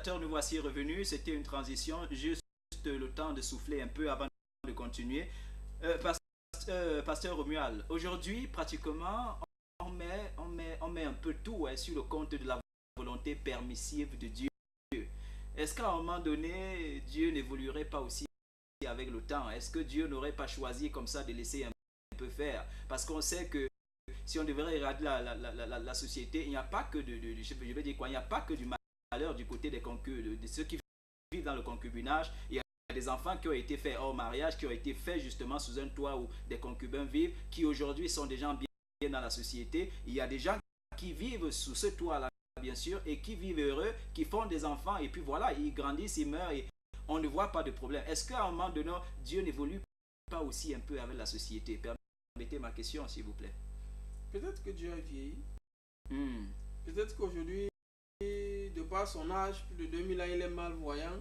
téléspectateurs, nous voici revenus. C'était une transition, juste le temps de souffler un peu avant de continuer. Pasteur Romuald, aujourd'hui, pratiquement, on met un peu tout sur le compte de la volonté permissive de Dieu. Est-ce qu'à un moment donné, Dieu n'évoluerait pas aussi avec le temps? Est-ce que Dieu n'aurait pas choisi comme ça de laisser un peu faire? Parce qu'on sait que si on devrait regarder la société, il n'y a pas que je veux dire quoi, il n'y a pas que du malheur du côté de ceux qui vivent dans le concubinage. Il y a des enfants qui ont été faits hors mariage, qui ont été faits justement sous un toit où des concubins vivent, qui aujourd'hui sont des gens bien dans la société. Il y a des gens qui vivent sous ce toit-là, bien sûr, et qui vivent heureux, qui font des enfants, et puis voilà, ils grandissent, ils meurent, et on ne voit pas de problème. Est-ce qu'à un moment donné, Dieu n'évolue pas aussi un peu avec la société? Permettez ma question, s'il vous plaît. Peut-être que Dieu a vieilli. Mm. Peut-être qu'aujourd'hui, de par son âge, plus de 2000 ans, il est malvoyant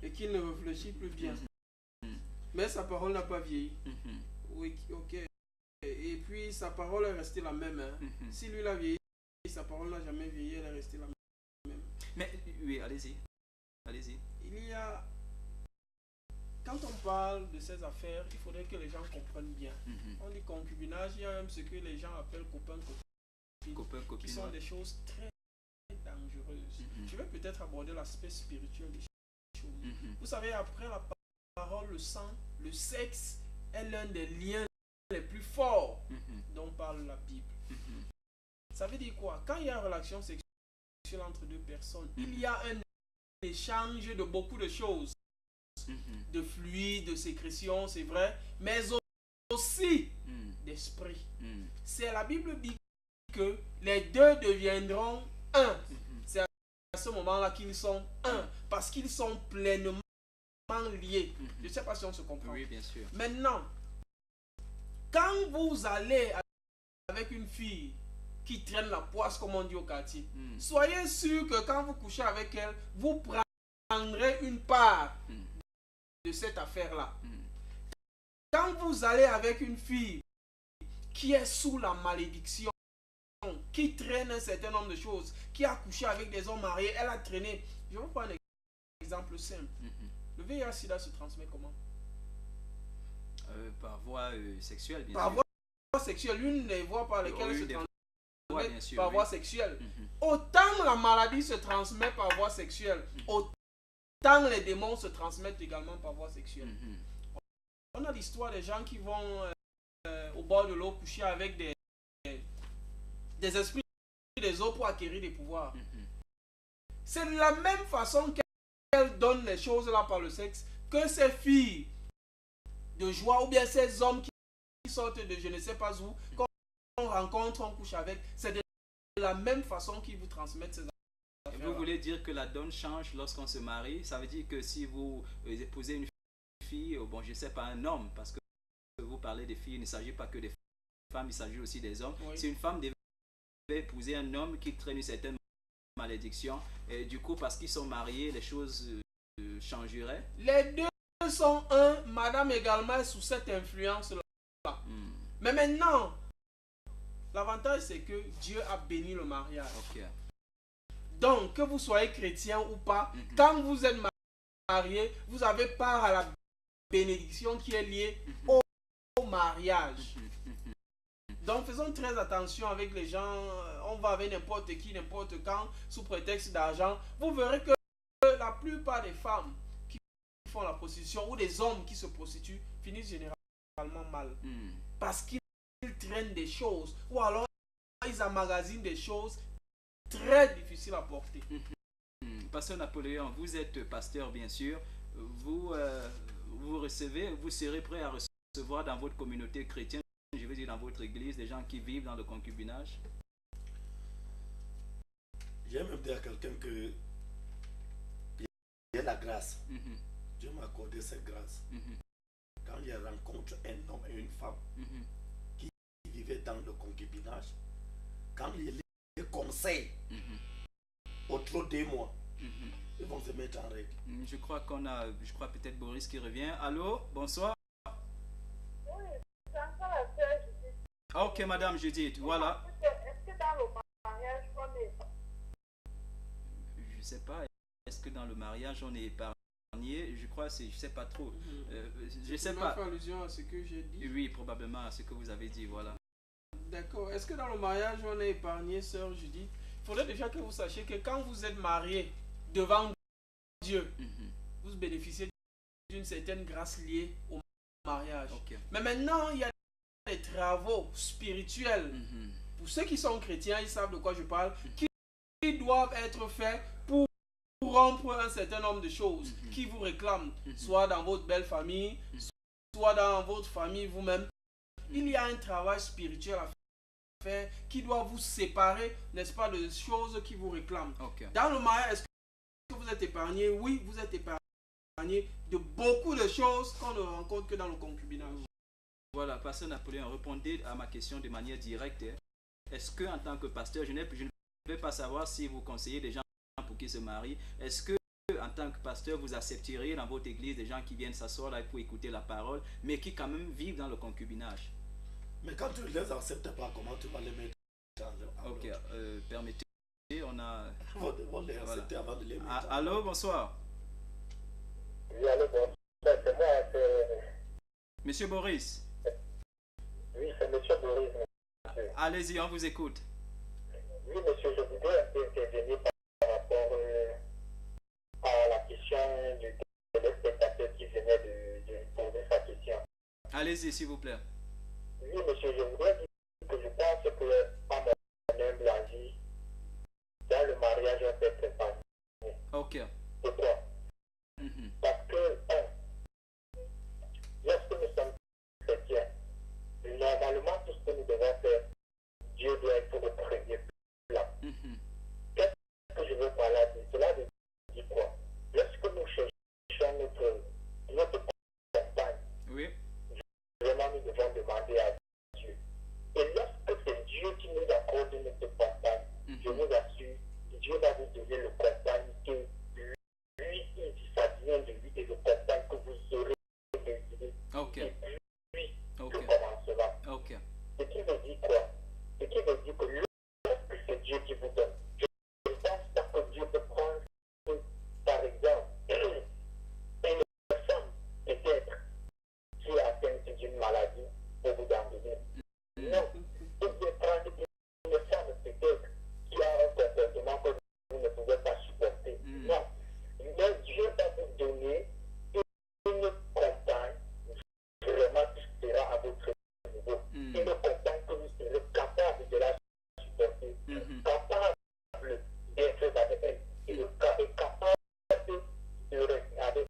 et qu'il ne réfléchit plus bien. Mais sa parole n'a pas vieilli. Oui, ok. Et puis sa parole est restée la même. Hein. Si lui l'a vieilli, sa parole n'a jamais vieilli, elle est restée la même. Mais oui, allez-y. Allez-y. Il y a... Quand on parle de ces affaires, il faudrait que les gens comprennent bien. On dit concubinage, il y a même ce que les gens appellent copain-copine, qui sont des choses très dangereuses. Je vais peut-être aborder l'aspect spirituel des choses. Vous savez, après la parole, le sang, le sexe est l'un des liens les plus forts dont parle la Bible. Ça veut dire quoi? Quand il y a une relation sexuelle entre deux personnes, il y a un échange de beaucoup de choses. De fluides, de sécrétions, c'est vrai, mais aussi d'esprit. C'est la Bible dit que les deux deviendront un. C'est à ce moment-là qu'ils sont un, parce qu'ils sont pleinement liés. Je ne sais pas si on se comprend. Oui, bien sûr. Maintenant, quand vous allez avec une fille qui traîne la poisse, comme on dit au quartier, soyez sûr que quand vous couchez avec elle, vous prendrez une part de cette affaire-là. Quand vous allez avec une fille qui est sous la malédiction, qui traîne un certain nombre de choses, qui a couché avec des hommes mariés, elle a traîné. Je vais vous prendre un exemple simple. Le VIH-Sida se transmet comment? Par voie sexuelle, bien sûr. Par voie sexuelle, l'une des voies par lesquelles se transmet par voie sexuelle. Autant la maladie se transmet par voie sexuelle, autant les démons se transmettent également par voie sexuelle. On a l'histoire des gens qui vont au bord de l'eau coucher avec des esprits des eaux pour acquérir des pouvoirs. C'est de la même façon qu'elles donnent les choses là par le sexe que ces filles de joie ou bien ces hommes qui sortent de je ne sais pas où, quand on rencontre, on couche avec, c'est de la même façon qu'ils vous transmettent ces affaires. Vous voulez dire que la donne change lorsqu'on se marie? Ça veut dire que si vous épousez une fille, bon, je ne sais pas, un homme, parce que vous parlez des filles, il ne s'agit pas que des femmes, il s'agit aussi des hommes. Oui. Si une femme devait épouser un homme qui traîne une certaine malédiction, et du coup, parce qu'ils sont mariés, les choses changeraient? Les deux sont un, madame également est sous cette influence-là. Mais maintenant, l'avantage c'est que Dieu a béni le mariage. Donc, que vous soyez chrétien ou pas, quand vous êtes marié, vous avez part à la bénédiction qui est liée au mariage. Donc, faisons très attention avec les gens. On va avec n'importe qui, n'importe quand, sous prétexte d'argent. Vous verrez que la plupart des femmes qui font la prostitution ou des hommes qui se prostituent finissent généralement mal. Parce qu'ils traînent des choses ou alors ils emmagasinent des choses très difficiles à porter. Pasteur Napoléon, vous êtes pasteur bien sûr. Vous recevez, vous serez prêt à recevoir dans votre communauté chrétienne, je veux dire dans votre église, des gens qui vivent dans le concubinage? J'aime même dire à quelqu'un que il y a la grâce. Dieu m'a accordé cette grâce. Quand il rencontre un homme et une femme qui vivaient dans le concubinage, quand il les conseille, autour de moi, ils vont se mettre en règle. Je crois peut-être Boris qui revient. Allô, bonsoir. Oui, c'est encore la sœur Judith. Ok, madame Judith, voilà. Est-ce que dans le mariage, on est... Je sais pas. est-ce que dans le mariage on est épargné? Je crois, je sais pas trop. Je sais Tu pas. fais allusion à ce que j'ai dit? Oui, probablement à ce que vous avez dit, voilà. D'accord. Est-ce que dans le mariage on est épargné, sœur Judith? Il faudrait déjà que vous sachiez que quand vous êtes marié devant Dieu, vous bénéficiez d'une certaine grâce liée au mariage. Okay. Mais maintenant, il y a des travaux spirituels. Pour ceux qui sont chrétiens, ils savent de quoi je parle, qui doivent être faits pour rompre un certain nombre de choses qui vous réclament, soit dans votre belle famille, soit dans votre famille vous-même. Il y a un travail spirituel à faire qui doit vous séparer, n'est-ce pas, de choses qui vous réclament. Okay. Dans le mariage, est-ce que vous êtes épargné? Oui, vous êtes épargné de beaucoup de choses qu'on ne rencontre que dans le concubinage. Voilà, pasteur Napoléon, répondez à ma question de manière directe. Est-ce que en tant que pasteur, je ne vais pas savoir si vous conseillez des gens pour qu'ils se marient. Est-ce que en tant que pasteur, vous accepteriez dans votre église des gens qui viennent s'asseoir là pour écouter la parole, mais qui quand même vivent dans le concubinage? Mais quand tu ne les acceptes pas, comment tu vas les mettre en Ok, permettez, on a... On les accepter avant de les mettre. Allô, bonsoir. Oui, allô, bonsoir. C'est moi, Monsieur Boris. Oui, c'est monsieur Boris. Monsieur. Allez-y, on vous écoute. Oui, monsieur, je voudrais un peu intervenir par rapport à la question du téléspectateur qui venait de poser sa question. Allez-y, s'il vous plaît. Oui, monsieur, je voudrais dire que je pense que, à mon humble avis, dans le mariage, on peut être épargné. Ok. Pourquoi? Parce que, lorsque nous sommes chrétiens, normalement, tout ce que nous devons faire, Dieu doit être au premier plan. Qu'est-ce que je veux par là dire? Cela veut dire quoi? Lorsque nous cherchons notre compagne, oui, vraiment nous devons demander à Dieu. Et lorsque c'est Dieu qui nous accorde notre compagne, je vous assure, Dieu va vous donner le compagne que lui, ça vient de lui et le compagne que vous aurez désiré. ok. Et puis, Ok. le commencera. Ok. Ce qui veut dire quoi? Ce qui veut dire que lorsque c'est Dieu qui vous donne, je ne pense pas que Dieu peut prendre, par exemple, une femme peut-être qui est atteinte d'une maladie pour vous en donner. Non, vous pouvez prendre une femme peut-être qui a un comportement que vous ne pouvez pas supporter. Non, mais Dieu va vous donner une compagne vraiment qui sera à votre niveau. Une compagne que vous serez capable de la supporter, capable d'être avec elle, et capable de rester avec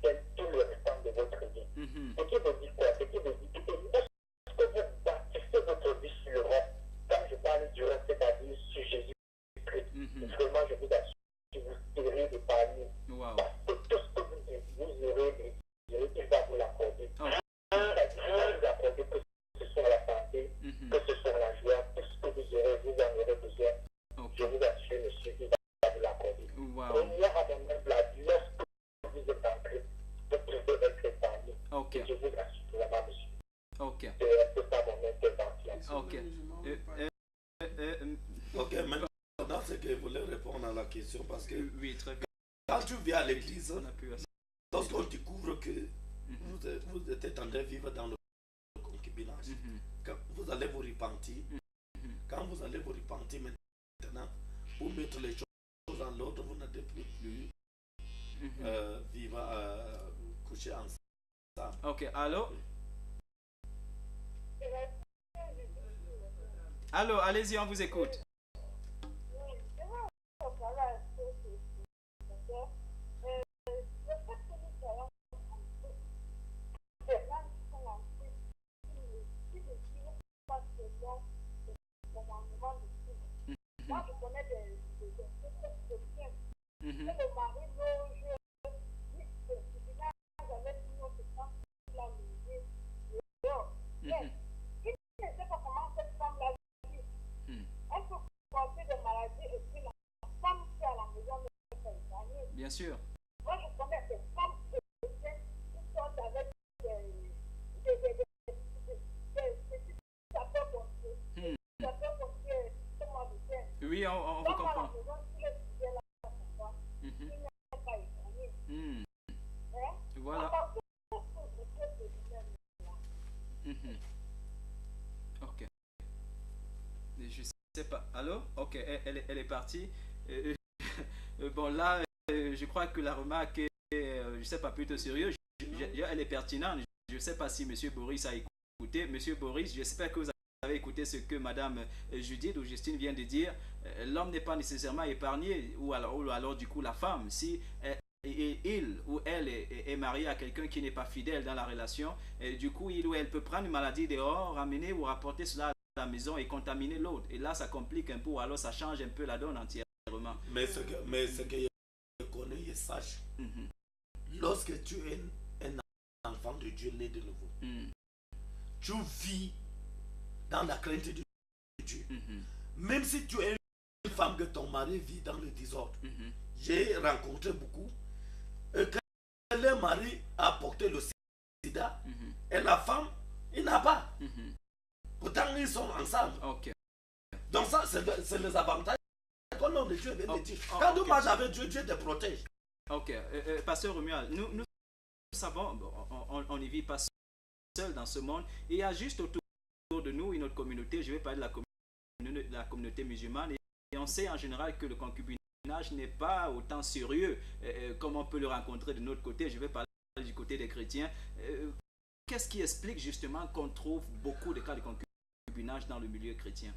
elle tout le restant de votre vie. Ce qui veut dire quoi? Ce qui veut dire que lorsque vous bâtissez votre vie sur le reste, quand je parle du reste, c'est-à-dire sur Jésus-Christ, vraiment je vous assure que vous serez épargné. Wow. Parce que tout ce que vous aurez désiré, il va vous l'accorder. Il va vous accorder que ce soit la santé, que ce soit la joie, tout ce que vous en aurez besoin. Je vous assure, monsieur, il va vous l'accorder. Wow. Première à mon humble avis, lorsque vous êtes en Christ, vous pouvez être épargné. Ok. Et je vous assure vraiment, monsieur. Ok. C'est un peu ça mon intervention. Ok. Ok, maintenant, c'est que je voulais répondre à la question parce que Oui, très bien. quand tu viens à l'église, On a pu... lorsqu'on découvre que vous êtes en train de vivre dans le concubinage, quand vous allez vous repentir, quand vous allez vous repentir maintenant, pour mettre les choses en l'ordre, vous n'allez plus vivre, coucher ensemble. Ok, allô? Allô, allez-y, on vous écoute. Moi, je connais des chrétiens. Le mari loge, avec une autre femme, la maison, dehors. Mais, il ne sait pas comment cette femme-là vit. Elle peut porter des maladies et puis la femme qui est à la maison ne peut pas épargner. Bien sûr. Moi, je connais des femmes chrétiennes qui sortent avec des Oui, on vous comprend. Ok. Je sais pas. Allô? Ok, elle est partie. Bon, là, je crois que la remarque est, je sais pas, plutôt sérieuse. Elle est pertinente. Je ne sais pas si M. Boris a écouté. Monsieur Boris, j'espère que vous avez écouté ce que Mme Judith ou Justine vient de dire. L'homme n'est pas nécessairement épargné, ou alors du coup la femme. Si il ou elle est marié à quelqu'un qui n'est pas fidèle dans la relation, et du coup il ou elle peut prendre une maladie dehors, ramener ou rapporter cela à la maison et contaminer l'autre. Et là, ça complique un peu, ou alors ça change un peu la donne entièrement. Mais ce que je connais, je sache, lorsque tu es un enfant de Dieu né de nouveau, tu vis dans la crainte de Dieu. Même si tu es une femme que ton mari vit dans le désordre. J'ai rencontré beaucoup. Quand le mari a porté le sida, et la femme, il n'a pas. Pourtant, ils sont ensemble. Ok. Donc ça, c'est les avantages qu'au nom de Dieu vient de dire. Quand tu marches avec Dieu, Dieu te protège. Ok. Pasteur Romuald, nous savons, bon, on n'y vit pas seul dans ce monde. Il y a juste autour de nous une autre communauté. Je vais parler de la communauté musulmane. Et on sait en général que le concubinage n'est pas autant sérieux comme on peut le rencontrer de notre côté. Je vais parler du côté des chrétiens. Qu'est-ce qui explique justement qu'on trouve beaucoup de cas de concubinage dans le milieu chrétien?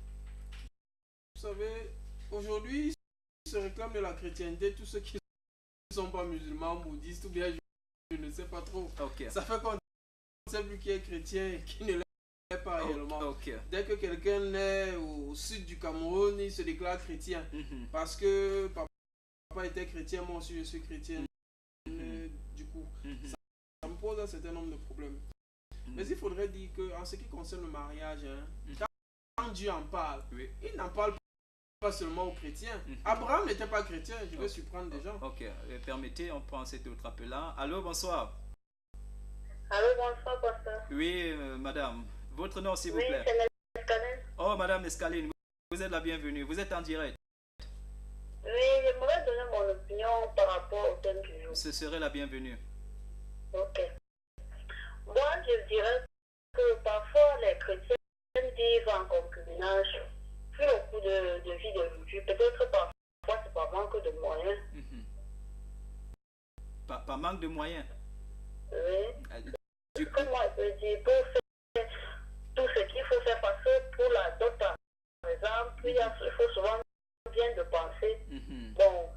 Vous savez, aujourd'hui, ils se réclament de la chrétienté, tous ceux qui ne sont pas musulmans, bouddhistes, ou bien je ne sais pas trop. Okay. Ça fait qu'on ne sait plus qui est chrétien et qui ne l'est pas réellement. Okay. Dès que quelqu'un naît au sud du Cameroun, il se déclare chrétien. Parce que papa était chrétien, moi aussi je suis chrétien. Du coup, ça me pose un certain nombre de problèmes. Mais il faudrait dire qu'en ce qui concerne le mariage, quand Dieu en parle, il n'en parle pas seulement aux chrétiens. Abraham n'était pas chrétien, je vais surprendre des gens. Ok, permettez, on prend cet autre appel-là. Allô, bonsoir. Allô, bonsoir, pasteur. Oui, madame. Votre nom, s'il vous plaît. Oui, c'est Escaline. Oh, madame Escaline, vous êtes la bienvenue. Vous êtes en direct. Oui, j'aimerais donner mon opinion par rapport au thème du jour. Ce serait la bienvenue. Ok. Moi, je dirais que parfois les chrétiens vivent en concubinage. Vu le coût de vie d'aujourd'hui, peut-être parfois c'est par manque de moyens. Par manque de moyens. Oui. Comme moi, je peux dire, pour faire tout ce qu'il faut faire, parce que pour la dot, par exemple, il faut souvent bien de penser. Bon,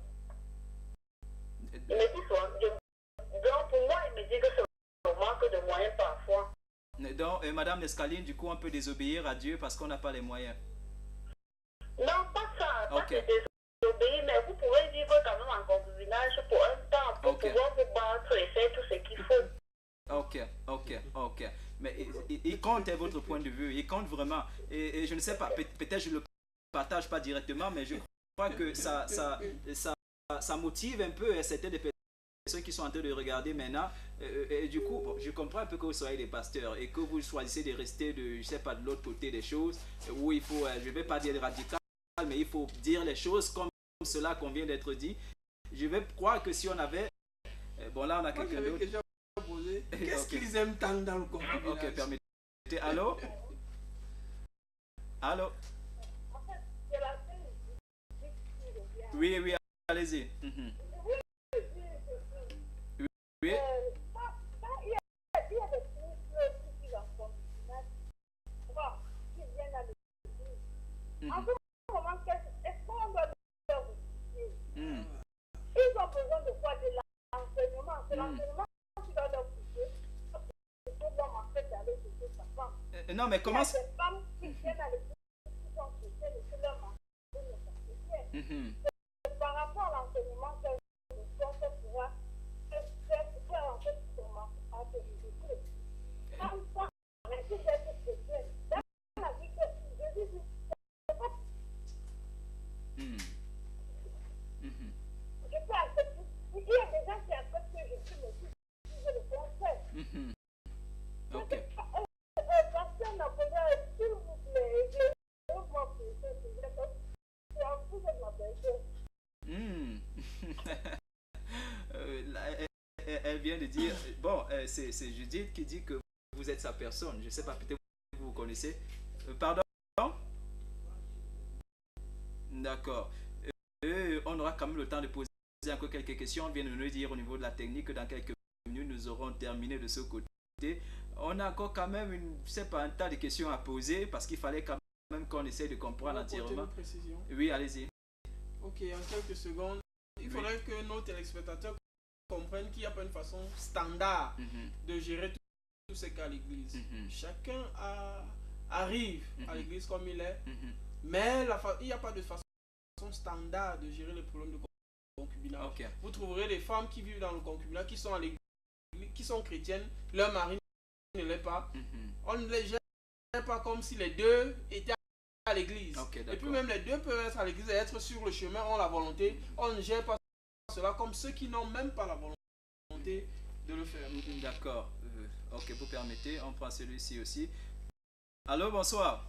il me dit souvent, donc pour moi, il me dit que c'est un manque de moyens parfois. Donc, madame Escaline, du coup, on peut désobéir à Dieu parce qu'on n'a pas les moyens. Non, pas ça, pas de désobéir, mais vous pouvez vivre quand même en concubinage pour un temps, pour pouvoir vous battre et faire tout ce qu'il faut. Ok. Mais il compte votre point de vue, il compte vraiment. Et je ne sais pas, peut-être je ne le partage pas directement, mais je crois que ça motive un peu certaines personnes qui sont en train de regarder maintenant. Et du coup, bon, je comprends un peu que vous soyez des pasteurs et que vous choisissez de rester de l'autre côté des choses, où il faut, je ne vais pas dire radical, mais il faut dire les choses comme cela qu'on vient d'être dit. Je vais croire que si on avait... Bon, là, on a quelqu'un d'autre. Qu'est-ce qu'ils aiment tant dans le concubinage? Ok, permettez. Allô? Allô? Oui, allez-y. Oui. Ils ont besoin de quoi? De l'enseignement. C'est l'enseignement qui doit leur pousser. C'est l'homme en fait d'aller chercher sa femme. Non, mais comment... Ces femmes qui viennent à l'église, qui sont chrétiennes, et que leur mari ne sont pas chrétiennes. Par rapport à l'enseignement qu'elle pourra faire en fait son mari à te résoudre. Quand on parle d'être chrétienne, dans la vie que je dis, c'est pas... Je peux accepter. Il y a des gens qui acceptent que je suis aussi, je le conseille. Ok. Pasteur Napoléon, s'il vous plaît, je veux m'en pousser, c'est un peu de ma personne. Elle vient de dire, bon, c'est Judith qui dit que vous êtes sa personne. Je ne sais pas, peut-être vous vous connaissez. Pardon? D'accord. On aura quand même le temps de poser encore quelques questions. On vient de nous dire au niveau de la technique que dans quelques minutes, nous aurons terminé de ce côté. On a encore quand même un tas de questions à poser parce qu'il fallait quand même qu'on essaie de comprendre entièrement. Oui, allez-y. Ok, en quelques secondes, il faudrait que nos téléspectateurs comprennent qu'il n'y a pas une façon standard de gérer tous ces cas à l'église. Chacun arrive à l'église comme il est, mais il n'y a pas de façon standard de gérer les problèmes de concubinage. Okay. Vous trouverez des femmes qui vivent dans le concubinage, qui sont à l'église, qui sont chrétiennes, leur mari ne l'est pas. On ne les gère pas comme si les deux étaient à l'église. Et puis même les deux peuvent être à l'église et être sur le chemin, ont la volonté. On ne gère pas cela comme ceux qui n'ont même pas la volonté de le faire. D'accord. Ok, vous permettez, on prend celui-ci aussi. Allô, bonsoir.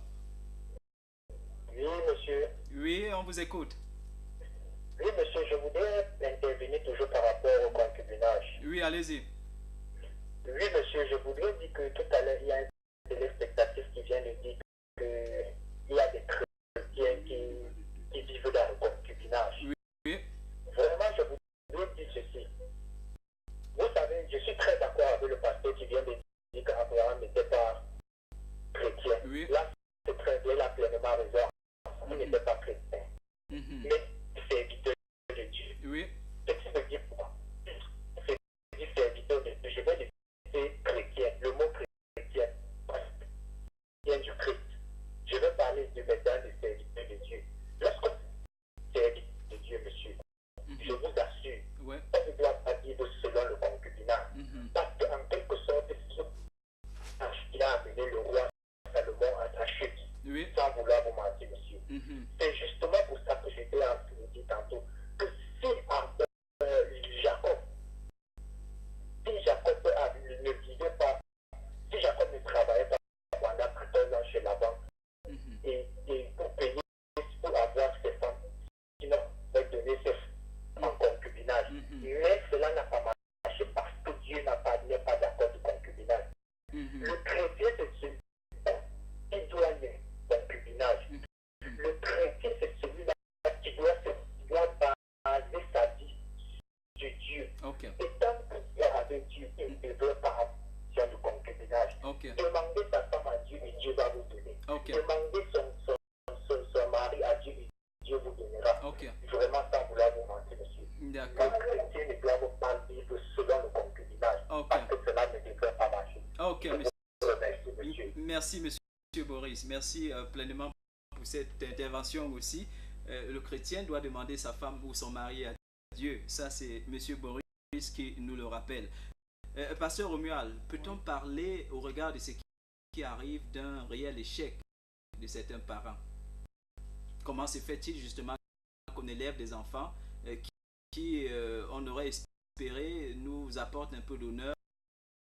Oui, monsieur. Oui, on vous écoute. Oui, monsieur, je voudrais intervenir toujours par rapport au concubinage. Oui, allez-y. Oui, monsieur, je voudrais dire que tout à l'heure, il y a un téléspectateur qui vient de dire qu'il y a des chrétiens qui vivent dans le concubinage. Oui. Vraiment, je voudrais dire ceci. Vous savez, je suis très d'accord avec le pasteur qui vient de dire qu'Abraham n'était pas chrétien. Oui. Là, c'est très bien, il a pleinement raison. Il n'était pas chrétien. Mais c'est serviteur de Dieu. Oui. Ce qui veut dire quoi? C'est serviteur de Dieu. Je vais dire chrétien. Le mot chrétien, vient du Christ. Je vais parler de maintenant des serviteurs de Dieu. Lorsqu'on est serviteur de Dieu, monsieur, je vous assure, on ne doit pas vivre selon le concubinage. Parce qu'en quelque sorte, il a amené le roi Salomon à sa chute. Sans vouloir vous mentir, monsieur. C'est justement pour ça que j'étais en train de dire tantôt que si Jacob ne vivait pas, si Jacob ne travaillait pas pendant 14 ans chez Laban, et pour payer, pour avoir ses femmes, sinon il va donner ses en concubinage. Mais cela n'a pas marché parce que Dieu n'est pas d'accord du concubinage. Le chrétien, c'est celui qui doit y aller concubinage. Le chrétien, c'est celui-là qui doit baser sa vie sur Dieu. Et tant qu'il est avec Dieu, il ne veut pas avoir du concubinage. Demandez sa femme à Dieu et Dieu va vous donner. Demandez son mari à Dieu et Dieu vous donnera. Vraiment sans vouloir vous mentir, monsieur. D'accord. Les chrétiens ne doivent pas vivre selon le concubinage. Parce que cela ne devrait pas marcher. Merci, monsieur Boris. Merci pleinement pour cette intervention aussi. Le chrétien doit demander sa femme ou son mari à Dieu. Ça, c'est monsieur Boris qui nous le rappelle. Pasteur Romuald, peut-on parler au regard de ce qui arrive d'un réel échec de certains parents? Comment se fait-il justement qu'on élève des enfants qui on aurait espéré, nous apportent un peu d'honneur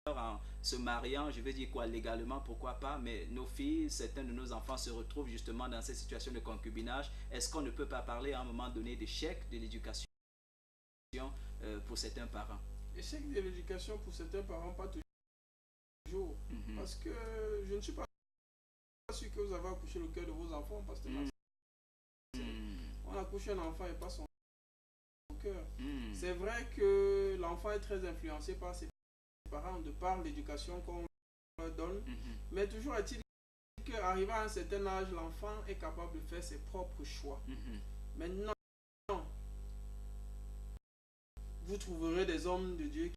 en se mariant, je vais dire quoi, légalement, pourquoi pas, mais nos filles, certains de nos enfants se retrouvent justement dans cette situation de concubinage. Est-ce qu'on ne peut pas parler à un moment donné d'échec de l'éducation pour certains parents? Échec de l'éducation pour certains parents, pas toujours. Parce que je ne suis pas sûr que vous avez accouché le cœur de vos enfants, parce que on accouche un enfant et pas son cœur. C'est vrai que l'enfant est très influencé par ses parents de par l'éducation qu'on leur donne, mais toujours est-il qu'arrivé à un certain âge, l'enfant est capable de faire ses propres choix. Maintenant, vous trouverez des hommes de Dieu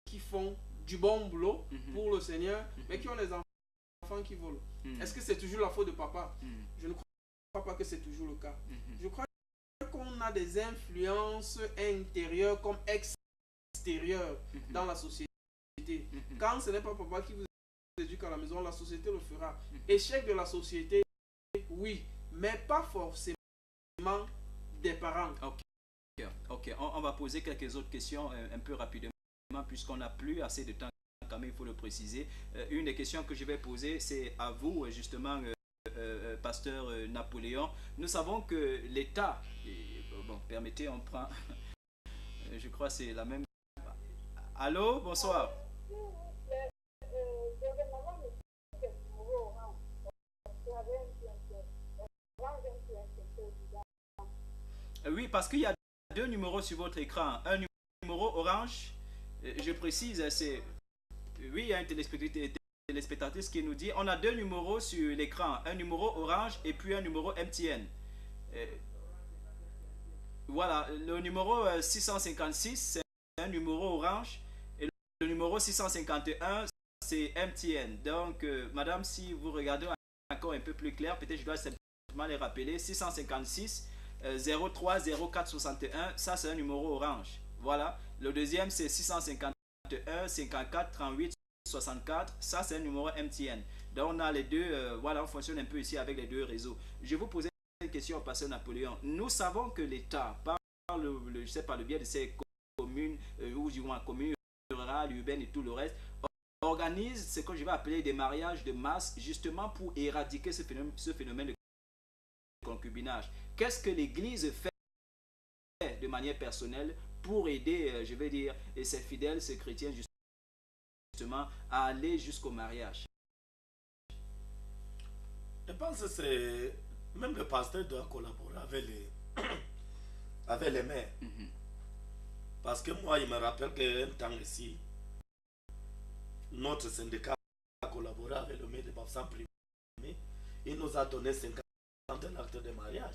qui font du bon boulot pour le Seigneur, mais qui ont des enfants qui volent. Est-ce que c'est toujours la faute de papa? Je ne crois pas que c'est toujours le cas. Je crois qu'on a des influences intérieures comme extérieures dans la société. Quand ce n'est pas papa qui vous éduque à la maison, la société le fera. Échec de la société, oui, mais pas forcément des parents. Ok, on va poser quelques autres questions un peu rapidement puisqu'on n'a plus assez de temps, quand même il faut le préciser. Une des questions que je vais poser, c'est à vous justement, pasteur Napoléon. Nous savons que l'État, bon, permettez, on prend, je crois que c'est la même. Allô, bonsoir. Oui, parce qu'il y a deux numéros sur votre écran. Un numéro orange, je précise, c'est... Oui, il y a une téléspectatrice qui nous dit, on a deux numéros sur l'écran. Un numéro orange et puis un numéro MTN. Voilà, le numéro 656, c'est un numéro orange. Et le numéro 651, c'est MTN. Donc, madame, si vous regardez encore un peu plus clair, peut-être je dois simplement les rappeler. 656 03 04 61, ça c'est un numéro orange. Voilà. Le deuxième, c'est 651 54 38 64, ça c'est un numéro MTN. Donc, on a les deux, voilà, on fonctionne un peu ici avec les deux réseaux. Je vous posais une question au pasteur Napoléon. Nous savons que l'État, par je sais pas, le biais de ces communes, ou du moins communes rurales, urbaines et tout le reste, organise ce que je vais appeler des mariages de masse, justement pour éradiquer ce phénomène de concubinage. Qu'est-ce que l'Église fait de manière personnelle pour aider, je vais dire, ses fidèles, ses chrétiens, justement, à aller jusqu'au mariage? Je pense que c'est... Même le pasteur doit collaborer avec avec les maires. Parce que moi, il me rappelle qu'un temps ici, notre syndicat a collaboré avec le maire de Bafsan Primé. Il nous a donné 50 actes de mariage.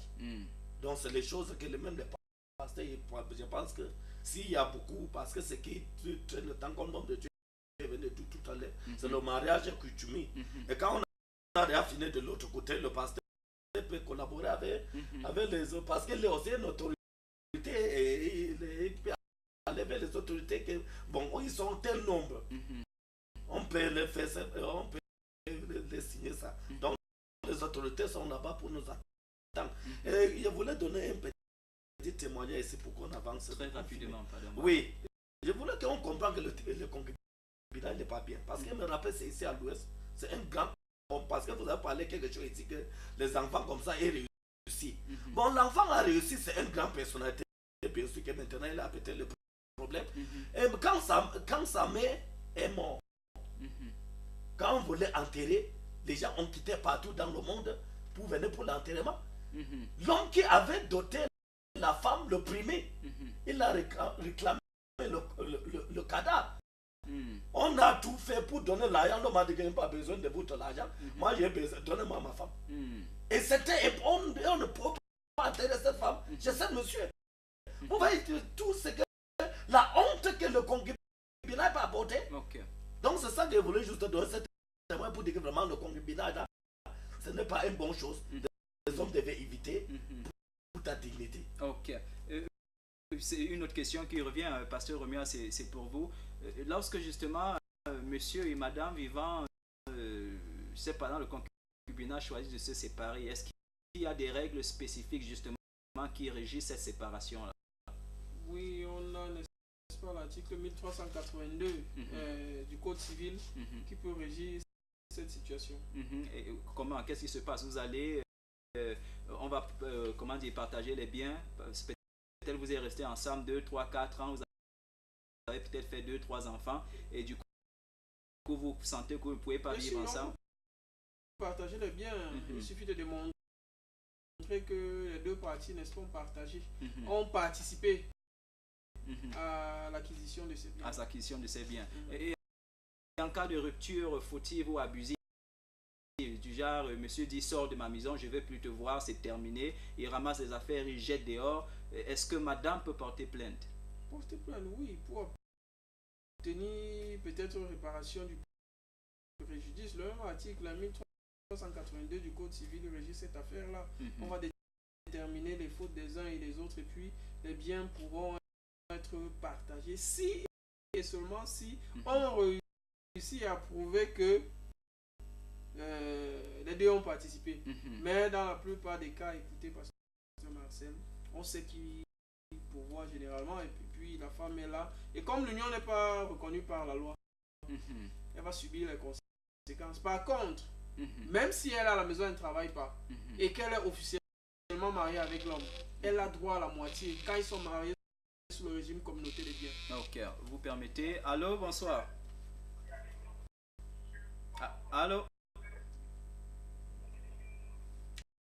Donc, c'est les choses que même les pasteurs, je pense que s'il y a beaucoup, parce que ce qui traîne le temps comme l'homme de Dieu est venu tout à l'heure, c'est le mariage coutumier. Et quand on a réaffiné de l'autre côté, le pasteur peut collaborer avec les autres, parce qu'il est aussi une autorité et il peut aller vers les autorités que, bon, ils sont tel nombre. On peut les faire, on peut les signer ça. Donc, les autorités sont là-bas pour nous attendre. Et je voulais donner un petit témoignage ici pour qu'on avance. Très rapidement, pardon. Oui, je voulais qu'on comprenne que le concubinage n'est pas bien. Parce qu'il me rappelle, c'est ici à l'ouest, c'est un grand... Parce que vous avez parlé quelque chose ici, que les enfants comme ça aient réussi. Bon, l'enfant a réussi, c'est une grande personnalité. Bien sûr que maintenant, il a peut-être le problème. Et quand sa mère est morte, quand on voulait enterrer, les gens ont quitté partout dans le monde pour venir pour l'enterrement. L'homme qui avait doté la femme, le primé, il a réclamé le cadavre. On a tout fait pour donner l'argent. L'homme a dit qu'il n'a pas besoin de votre argent. Moi, j'ai besoin. Donnez-moi à ma femme. Et c'était. On ne peut pas enterrer cette femme chez ce monsieur. Vous voyez tout ce que. La honte que le concubinage n'a pas apporté. Donc, c'est ça que je voulais juste donner cette témoin pour dire que vraiment le concubinage, là, ce n'est pas une bonne chose. Les hommes devaient éviter pour ta dignité. Ok. C'est une autre question qui revient, pasteur Romuald, c'est pour vous. Lorsque justement monsieur et madame vivant, je sais pas, dans le concubinage choisissent de se séparer, est-ce qu'il y a des règles spécifiques justement qui régissent cette séparation-là? Oui, on a, n'est-ce pas, l'article 1382 du Code civil qui peut régir cette situation. Et comment, qu'est-ce qui se passe? Vous allez, on va, comment dire, partager les biens. Peut-être vous êtes resté ensemble 2, 3, 4 ans, vous avez peut-être fait 2, 3 enfants, et du coup, vous sentez que vous ne pouvez pas vivre ensemble. Partager les biens, il suffit de démontrer que les deux parties, n'est-ce pas, ont partagé, ont participé à l'acquisition de ces biens. À l'acquisition de ces biens. Et en cas de rupture fautive ou abusive, du genre, monsieur dit, sors de ma maison, je ne veux plus te voir, c'est terminé, il ramasse les affaires, il jette dehors, est-ce que madame peut porter plainte? Porter plainte, oui, pour obtenir peut-être réparation du préjudice. Le même article, la 1382 du Code civil régit cette affaire-là. On va déterminer les fautes des uns et des autres, et puis les biens pourront être partagés si et seulement si on réussit à prouver que les deux ont participé. Mais dans la plupart des cas, écoutez, pasteur Marcel, on sait qui pourvoit généralement, et puis la femme est là. Et comme l'union n'est pas reconnue par la loi, elle va subir les conséquences. Par contre, même si elle est à la maison, elle ne travaille pas, et qu'elle est officiellement mariée avec l'homme, elle a droit à la moitié quand ils sont mariés sous le régime communauté des biens. Ok, vous permettez. Allô, bonsoir. Allô?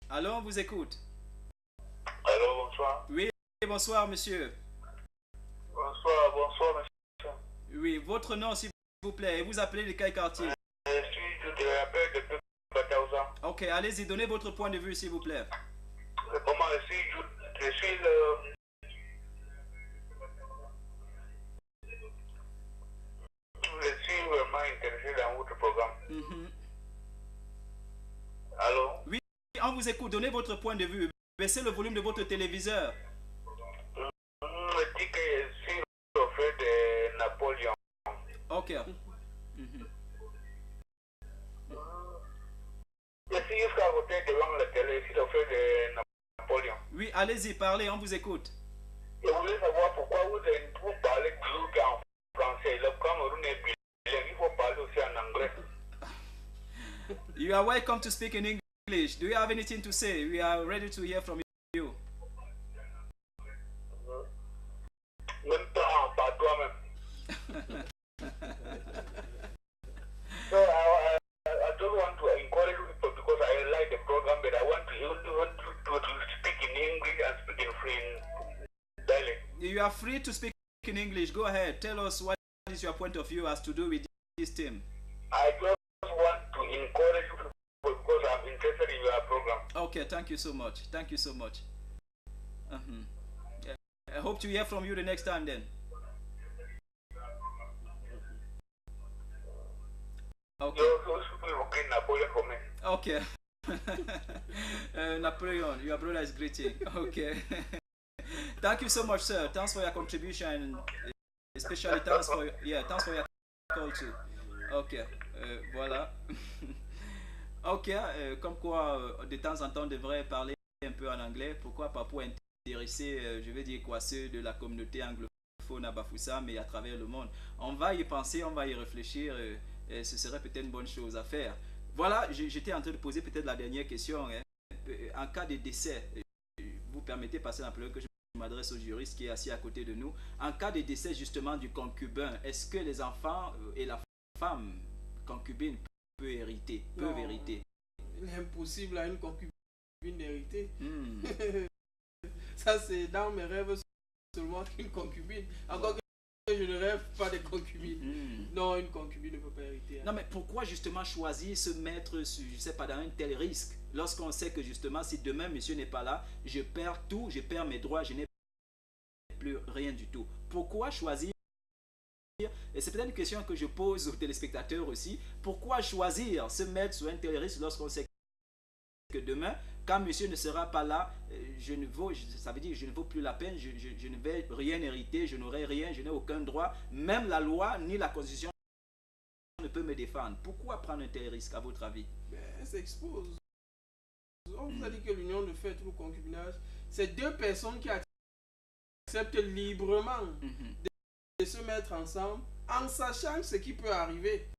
Allô, on vous écoute. Allô? bonsoir. Oui, bonsoir, monsieur. Bonsoir, monsieur. Oui, votre nom, s'il vous plaît, et vous appelez de quel quartier? Je te rappelle depuis 14 ans. Ok, allez-y, donnez votre point de vue, s'il vous plaît. Comment je suis vraiment intéressé dans votre programme. Allô? Oui, on vous écoute, donnez votre point de vue. Baissez le volume de votre téléviseur. On me dit que je suis au fait de Napoléon. Ok. Je suis jusqu'à côté devant la télé, je suis au fait de Napoléon. Oui, allez-y, parlez, on vous écoute. Je voulais savoir pourquoi vous parlez toujours qu'en français. Le Cameroun est bilingue, il faut parler aussi en anglais. You are welcome to speak in English. Do you have anything to say? We are ready to hear from you. Même pas par toi-même. So I don't want to encourage people because I like the program, but I want to speak in English and speak in French dialect. You are free to speak in English. Go ahead. Tell us what is your point of view as to do with this team. I just want to encourage people because I'm interested in your program. Okay, thank you so much. Thank you so much. Yeah. I hope to hear from you the next time then. Okay. Those people will get Napoleon for me. Okay. Napoleon, your brother is greeting. Okay. Thank you so much, sir. Thanks for your contribution, especially thanks for your call too. Ok, voilà. Ok, comme quoi de temps en temps on devrait parler un peu en anglais. Pourquoi pas pour intéresser, je vais dire quoi, ceux de la communauté anglophone à Bafoussam et à travers le monde. On va y penser, on va y réfléchir. Ce serait peut-être une bonne chose à faire. Voilà, j'étais en train de poser peut-être la dernière question. En cas de décès, vous permettez passer un peu que je m'adresse au juriste qui est assis à côté de nous. En cas de décès justement du concubin, est-ce que les enfants et la femme concubine peuvent hériter? Il est impossible à une concubine d'hériter. Ça, c'est dans mes rêves seulement qu'une concubine. Encore que je ne rêve pas de concubine. Non, une concubine ne peut pas hériter. Non, mais pourquoi justement choisir se mettre, je sais pas, dans un tel risque lorsqu'on sait que justement si demain monsieur n'est pas là, je perds tout, je perds mes droits, je n'ai plus rien du tout. Pourquoi choisir? Et c'est peut-être une question que je pose aux téléspectateurs aussi. Pourquoi choisir se mettre sur un tel risque lorsqu'on sait que demain, quand monsieur ne sera pas là, ça veut dire que je ne vaux plus la peine, je ne vais rien hériter, je n'aurai rien, je n'ai aucun droit. Même la loi ni la constitution ne peut me défendre. Pourquoi prendre un tel risque à votre avis? Elle s'expose. On vous a dit que l'union de fait ou concubinage, c'est deux personnes qui acceptent librement de se mettre ensemble en sachant ce qui peut arriver.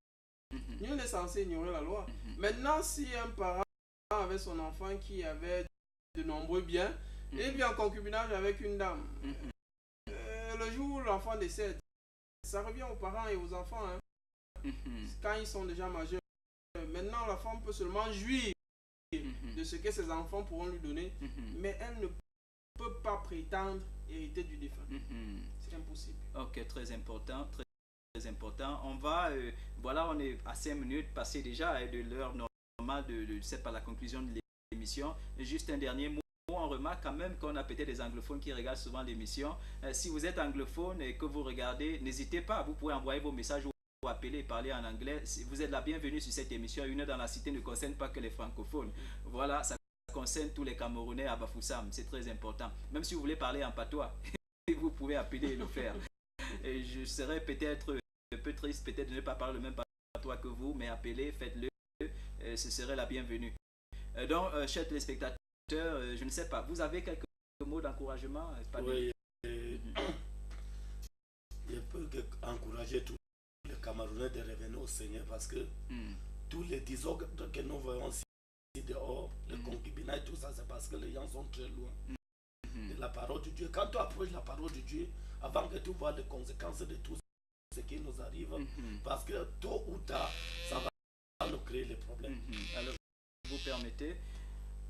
Nul n'est censé ignorer la loi. Maintenant, si un parent avait son enfant qui avait de nombreux biens et vit en concubinage avec une dame, le jour où l'enfant décède, ça revient aux parents et aux enfants. Quand ils sont déjà majeurs. Maintenant, la femme peut seulement jouir de ce que ses enfants pourront lui donner, mais elle ne peut pas prétendre hériter du défunt. C'est impossible. Ok, très important, très important. On va, voilà, on est à 5 minutes passées déjà de l'heure normale c'est pas la conclusion de l'émission. Juste un dernier mot. On remarque quand même qu'on a peut-être des anglophones qui regardent souvent l'émission. Si vous êtes anglophone et que vous regardez, n'hésitez pas, vous pouvez envoyer vos messages ou appeler et parler en anglais. Vous êtes la bienvenue sur cette émission. Une heure dans la cité ne concerne pas que les francophones. Voilà, ça concerne tous les Camerounais à Bafoussam. C'est très important. Même si vous voulez parler en patois, vous pouvez appeler et le faire. Et je serais peut-être un peu triste, peut-être de ne pas parler le même patois que vous, mais appelez, faites-le. Ce serait la bienvenue. Donc, chers téléspectateurs, je ne sais pas, vous avez quelques mots d'encouragement? Oui, je peux encourager tous les Camerounais de revenir au Seigneur parce que tous les désordres que nous voyons ici dehors, le concubinage, tout ça, c'est parce que les gens sont très loin de la parole de Dieu. Quand tu approches la parole de Dieu, avant que tu vois les conséquences de tout ce qui nous arrive, parce que tôt ou tard, ça va nous créer les problèmes. Alors, vous permettez.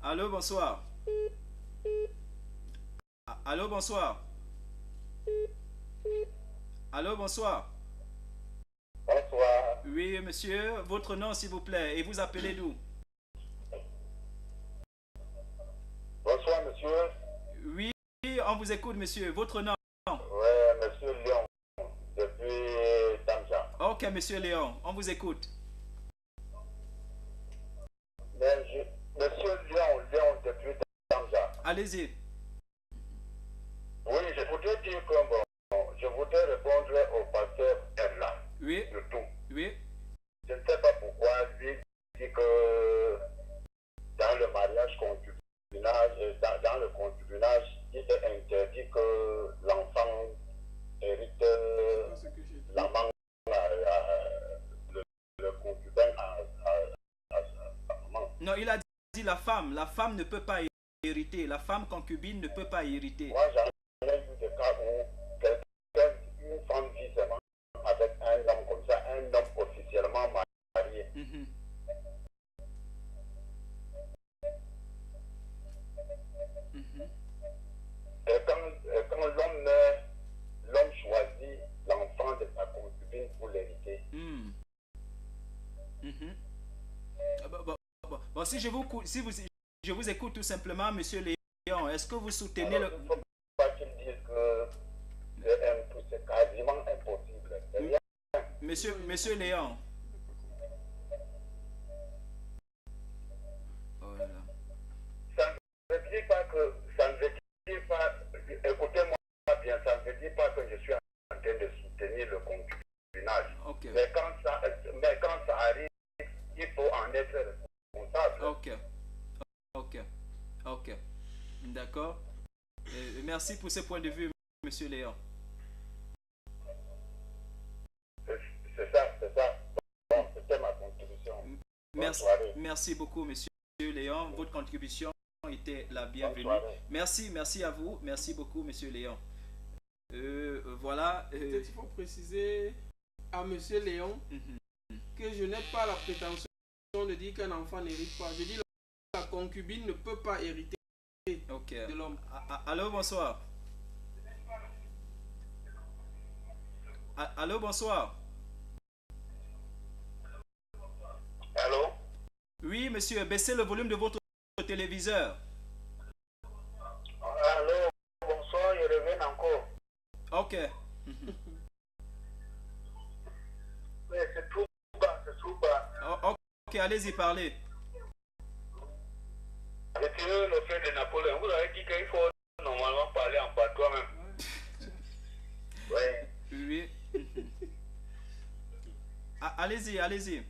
Allô, bonsoir. Allô, bonsoir. Allô, bonsoir. Bonsoir. Oui, monsieur, votre nom, s'il vous plaît, et vous appelez d'où? Bonsoir, monsieur. Oui, on vous écoute, monsieur. Votre nom? Oui, monsieur Léon, depuis Tamja. Ok, monsieur Léon, on vous écoute. Monsieur Léon, depuis Tamja. Allez-y. Oui, je voudrais dire que je voudrais répondre au pasteur Erla. Oui. Le tout. Oui. Je ne sais pas pourquoi lui dit que dans le mariage concubinage, dans le concubinage, il est interdit que l'enfant hérite l'amant, le concubin à sa maman. Non, il a dit la femme ne peut pas hériter. La femme concubine ne peut pas hériter. Moi, j'en ai vu des cas où une femme vit seulement avec un homme comme ça, un homme officiellement marié. Et quand l'homme meurt, l'homme choisit l'enfant de sa concubine pour l'hériter. Bon, si je vous écoute tout simplement, monsieur Léon, est-ce que vous soutenez Alors, il ne faut pas qu'il dise que c'est quasiment impossible. C'est rien. Monsieur Léon. Voilà. Ça ne veut dire pas que, écoutez-moi bien, ça ne veut dire pas que je suis en train de soutenir le concubinage. Okay. Mais quand ça arrive, il faut en être responsable. Ok. D'accord. Merci pour ce point de vue, monsieur Léon. C'est ça. Bon, c'était ma contribution. Merci beaucoup, monsieur Léon. Votre contribution était la bienvenue. Merci à vous. Merci beaucoup, monsieur Léon. Voilà. Peut-être il faut préciser à monsieur Léon que je n'ai pas la prétention de dire qu'un enfant n'hérite pas. Je dis la concubine ne peut pas hériter de l'homme. Allô, bonsoir. Allô, bonsoir. Allô? Oui, monsieur, baissez le volume de votre téléviseur. Allô, bonsoir, je reviens encore. Ok. Mais c'est tout bas. Ok, allez-y, parlez. Retirez le fait de Napoléon. Vous avez dit qu'il faut normalement parler en patois même. Oui. Allez-y.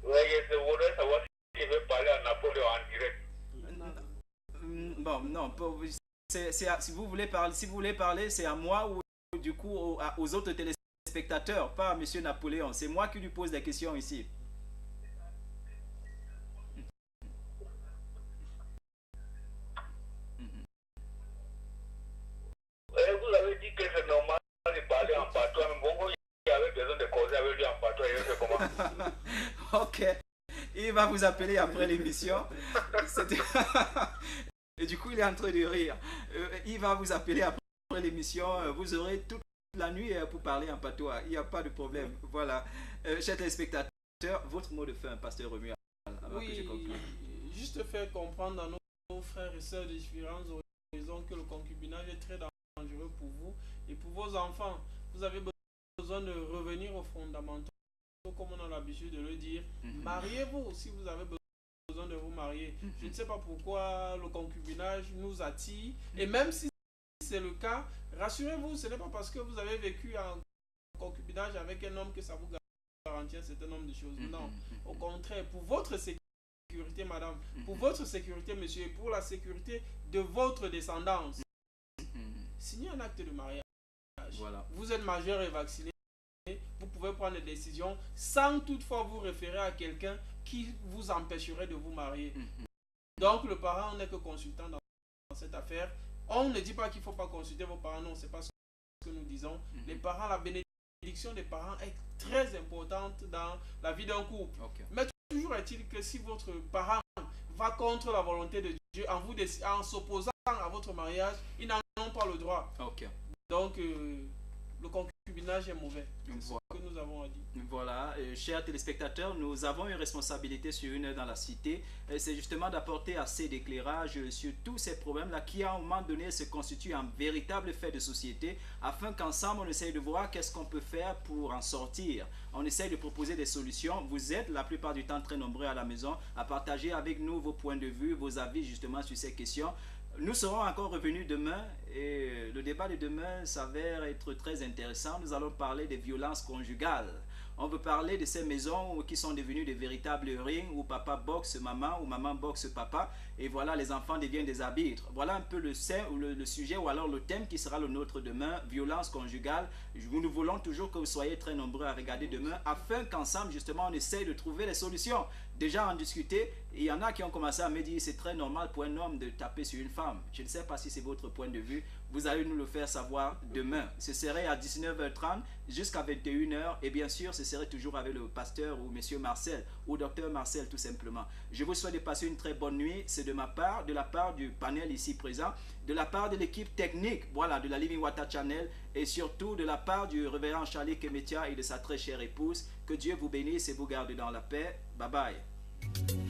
Oui, je voudrais savoir si je vais parler à Napoléon en direct. Bon, non. Si vous voulez parler, c'est à moi ou du coup aux autres téléspectateurs, pas à monsieur Napoléon. C'est moi qui lui pose des questions ici. Vous avez dit que c'est normal de parler en patois, mais bon, il avait besoin de causer avec lui en patois, il fait comment? Ok. Il va vous appeler après l'émission. Et du coup, il est en train de rire. Il va vous appeler après l'émission. Vous aurez toute la nuit pour parler en patois. Il n'y a pas de problème. Voilà. Chers téléspectateurs, votre mot de fin, pasteur Romuald. Oui, juste faire comprendre à nos frères et sœurs de différents horizons que le concubinage est très dangereux pour vous et pour vos enfants. Vous avez besoin de revenir aux fondamentaux, comme on a l'habitude de le dire. Mariez-vous si vous avez besoin de vous marier. Je ne sais pas pourquoi le concubinage nous attire. Et même si c'est le cas, rassurez-vous, ce n'est pas parce que vous avez vécu en concubinage avec un homme que ça vous garantit un certain nombre de choses. Non, au contraire, pour votre sécurité, madame, pour votre sécurité, monsieur, et pour la sécurité de votre descendance, signez un acte de mariage. Voilà. Vous êtes majeur et vacciné, vous pouvez prendre des décisions sans toutefois vous référer à quelqu'un qui vous empêcherait de vous marier. Donc le parent n'est que consultant dans cette affaire. On ne dit pas qu'il ne faut pas consulter vos parents, non, c'est pas ce que nous disons. Les parents, la bénédiction des parents est très importante dans la vie d'un couple. Mais toujours est-il que si votre parent va contre la volonté de Dieu en s'opposant à votre mariage, ils n'en ont pas le droit. Ok. Donc, le concubinage est mauvais. C'est ce que nous avons à dire. Voilà, chers téléspectateurs, nous avons une responsabilité sur Une Heure dans la Cité. C'est justement d'apporter assez d'éclairage sur tous ces problèmes-là qui, à un moment donné, se constituent un véritable fait de société, afin qu'ensemble, on essaye de voir qu'est-ce qu'on peut faire pour en sortir. On essaye de proposer des solutions. Vous êtes la plupart du temps très nombreux à la maison à partager avec nous vos points de vue, vos avis justement sur ces questions. Nous serons encore revenus demain et le débat de demain s'avère être très intéressant. Nous allons parler des violences conjugales. On veut parler de ces maisons qui sont devenues des véritables rings où papa boxe maman ou maman boxe papa et voilà, les enfants deviennent des arbitres. Voilà un peu le sujet ou alors le thème qui sera le nôtre demain, violence conjugale. Nous voulons toujours que vous soyez très nombreux à regarder demain afin qu'ensemble justement on essaye de trouver les solutions. Déjà en discuter, il y en a qui ont commencé à me dire c'est très normal pour un homme de taper sur une femme. Je ne sais pas si c'est votre point de vue. Vous allez nous le faire savoir demain. Ce serait à 19h30 jusqu'à 21h et bien sûr ce serait toujours avec le pasteur ou monsieur Marcel ou docteur Marcel tout simplement. Je vous souhaite de passer une très bonne nuit. C'est de ma part, de la part du panel ici présent, de la part de l'équipe technique, voilà, de la Living Water Channel et surtout de la part du révérend Charlie Kemetia et de sa très chère épouse. Que Dieu vous bénisse et vous garde dans la paix. Bye bye.